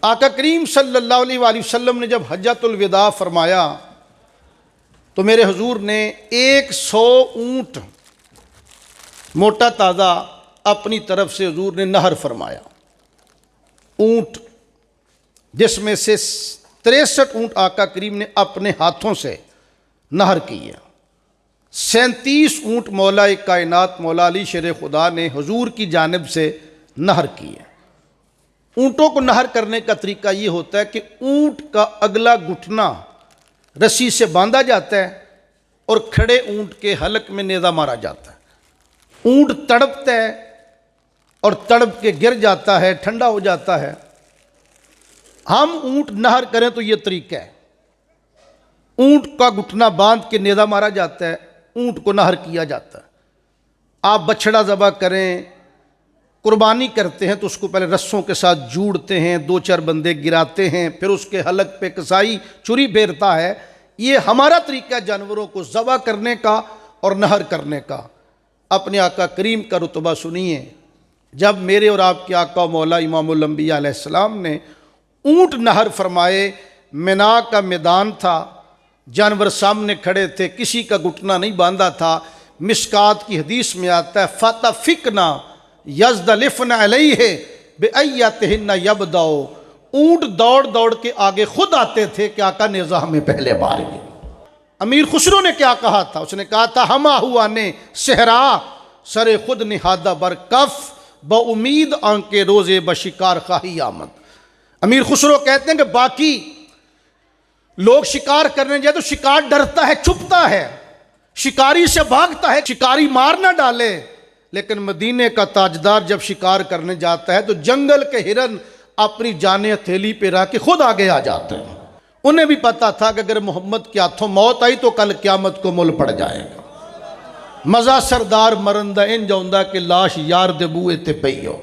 آقا کریم صلی اللہ علیہ وآلہ وسلم نے جب حجۃ الوداع فرمایا تو میرے حضور نے 100 اونٹ موٹا تازہ اپنی طرف سے حضور نے نہر فرمایا. اونٹ جس میں سے 63 اونٹ آقا کریم نے اپنے ہاتھوں سے نہر کی ہے. 37 اونٹ مولا کائنات مولا علی شیر خدا نے حضور کی جانب سے نہر کی ہے. اونٹوں کو نہر کرنے کا طریقہ یہ ہوتا ہے کہ اونٹ کا اگلا گھٹنا رسی سے باندھا جاتا ہے اور کھڑے اونٹ کے حلق میں نیزہ مارا جاتا ہے. اونٹ تڑپتا ہے اور تڑپ کے گر جاتا ہے، ٹھنڈا ہو جاتا ہے. ہم اونٹ نہر کریں تو یہ طریقہ ہے. اونٹ کا گھٹنا باندھ کے نیزہ مارا جاتا ہے، اونٹ کو نہر کیا جاتا ہے. آپ بچھڑا ذبح کریں، قربانی کرتے ہیں تو اس کو پہلے رسوں کے ساتھ جوڑتے ہیں، 2-4 بندے گراتے ہیں، پھر اس کے حلق پہ کسائی چھری پھیرتا ہے. یہ ہمارا طریقہ ہے جانوروں کو ذبح کرنے کا اور نہر کرنے کا. اپنے آقا کریم کا رتبہ سنیے. جب میرے اور آپ کے آقا مولا امام الانبیاء علیہ السلام نے اونٹ نہر فرمائے، منا کا میدان تھا، جانور سامنے کھڑے تھے، کسی کا گھٹنا نہیں باندھا تھا. مشکات کی حدیث میں آتا ہے فَتَفِقْنَا یزدلفن علیہ بِأَیَّتِہِنَّ یبدأُ. اونٹ دوڑ دوڑ کے آگے خود آتے تھے کہ آقا نیزہ ہمیں پہلے مارے. امیر خسرو نے کیا کہا تھا؟ اس نے کہا تھا ہما ہوا نے صحرا سر خود نہادہ بر کف با امید آنکے روزے بشکار خواہی آمد. امیر خسرو کہتے ہیں کہ باقی لوگ شکار کرنے جائے تو شکار ڈرتا ہے، چھپتا ہے، شکاری سے بھاگتا ہے، شکاری مار نہ ڈالے. لیکن مدینے کا تاجدار جب شکار کرنے جاتا ہے تو جنگل کے ہرن اپنی جانیں ہتھیلی پہ رکھ کے خود آگے آ جاتے ہیں. انہیں بھی پتا تھا کہ اگر محمد کے ہاتھوں موت آئی تو کل قیامت کو مول پڑ جائے گا. مزہ سردار مرندہ ان جاؤندہ کہ لاش یار دے بوئے تے پئی ہو.